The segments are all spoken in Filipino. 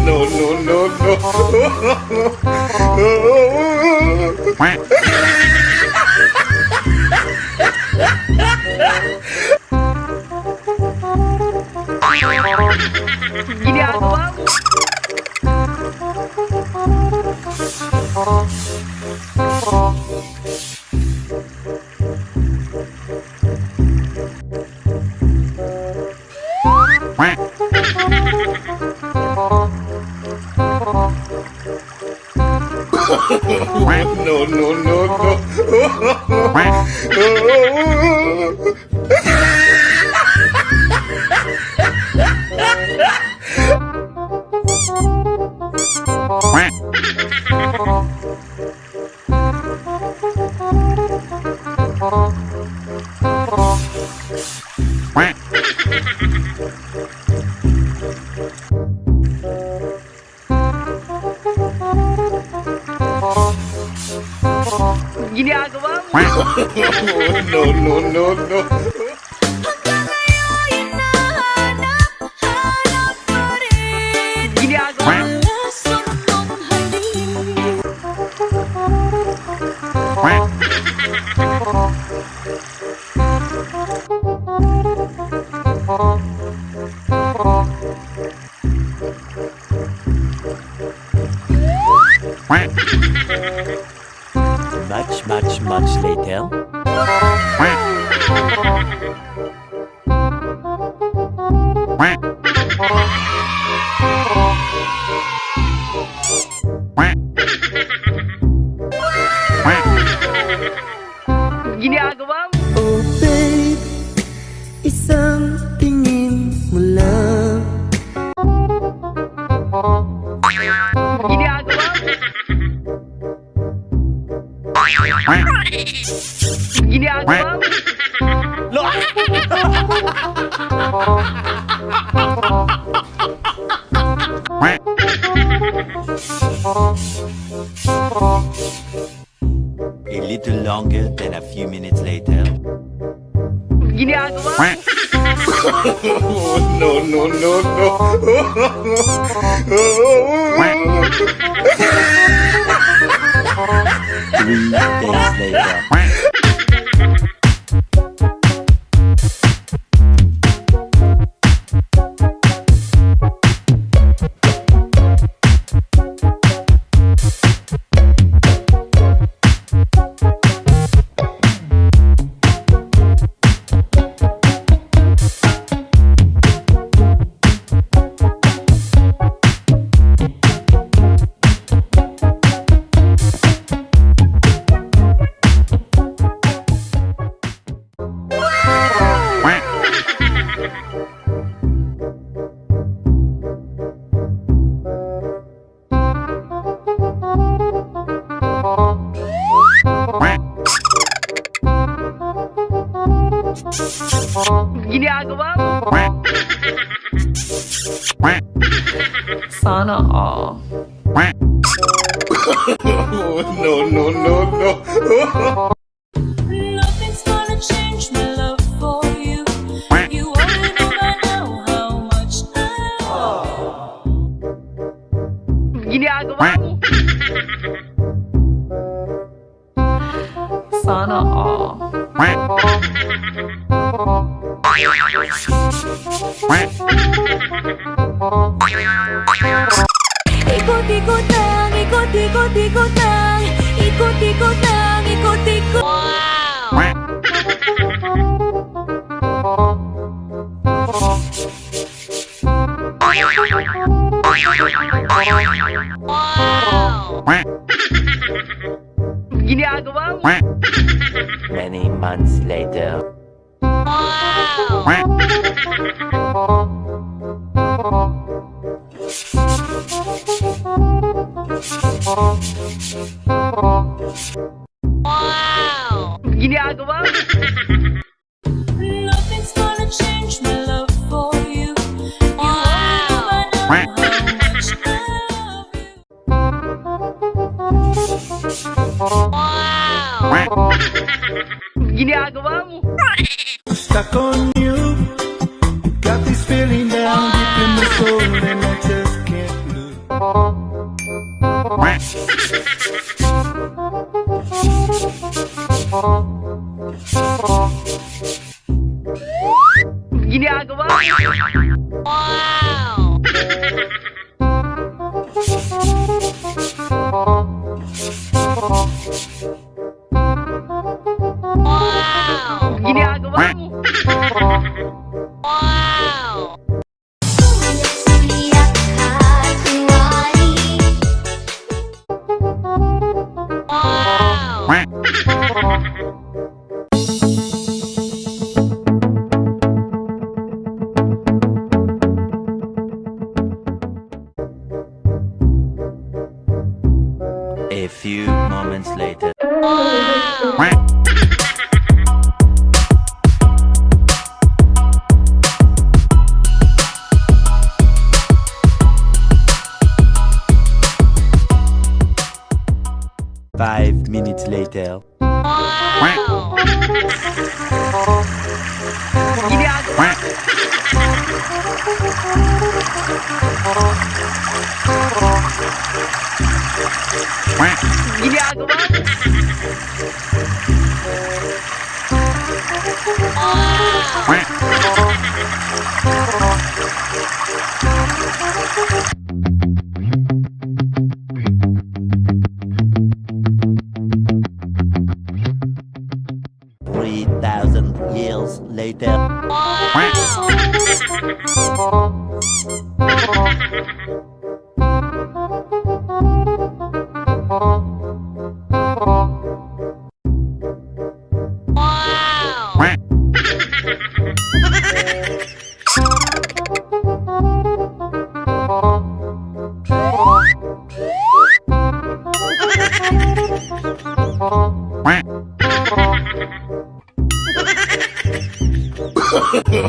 No, no, no, no. Ginagawa mo? No, no, no, no. Ginagawa mo? No, no, no, no. Ginagawa mo? Much later. Ginagawa mo? Oh babe, isang tingin mo lang. Ginagawa mo? Ginagawa mo? A little longer than a few minutes later. Ginagawa mo? No, no, no, no. 3 days later. Ginagawa mo? Sana all. No, no, no, no. Nothing's gonna change my love for you. You only know I know how much Ginagawa mo? Sana all. Ikot-ikot lang, ikot-ikot-ikot lang. Ikot-ikot lang, ikot-ikot. Wow! Ginagawa mo? Many months later. Wow! Ginagawa mo? Nothing's gonna change my love for you. You only know I know how much ginagawa mo? Stuck on you. Got this feeling down deep in my soul, and I just can't lose. Ginagawa mo? Wow! Ginagawa mo? Wow! Wow! A few moments later. Wow! 5 minutes later. Wow! Ginagawa mo? Ginagawa mo? Three 3,000 years later.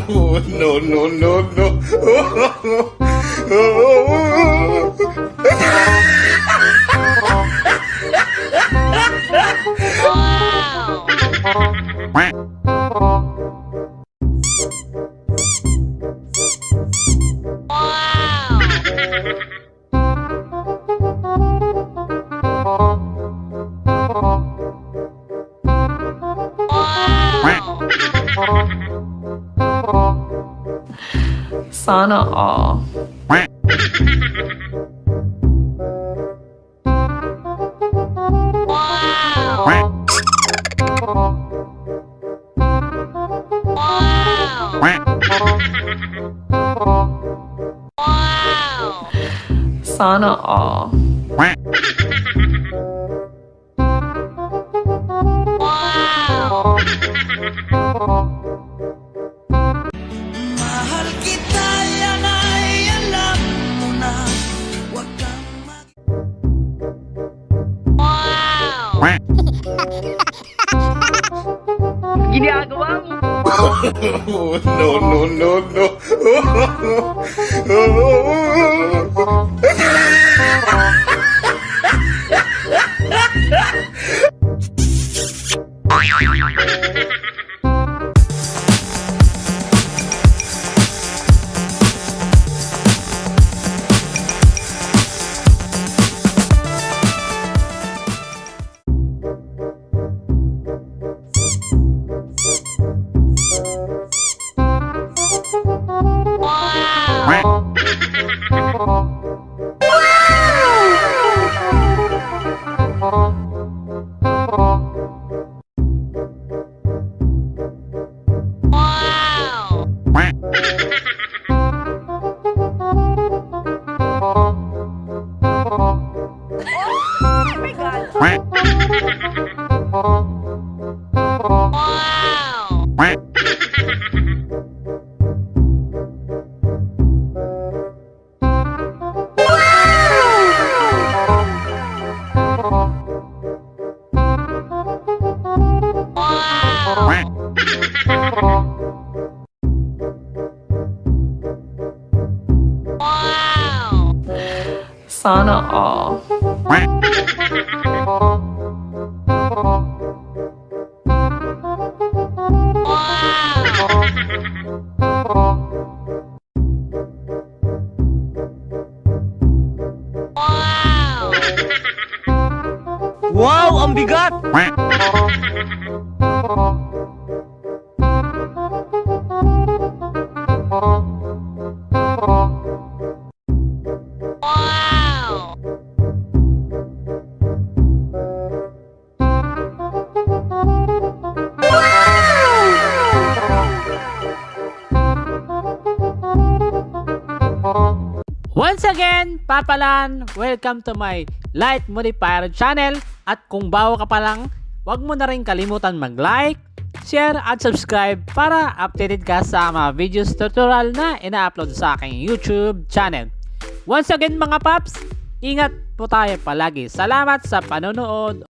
Oh, no, no, no, no. Sana all. Sana all. Mahal kita, yan ay alam mo na. Huwag kang Ginagawa mo? Oh, no, no, no, no. Sana all. Wow, ang bigat! Once again, Papalan, welcome to my Light Modifier channel. At kung bago ka pa lang, huwag mo na rin kalimutan mag-like, share at subscribe para updated ka sa mga videos tutorial na ina-upload sa aking YouTube channel. Once again mga paps, ingat po tayo palagi. Salamat sa panonood.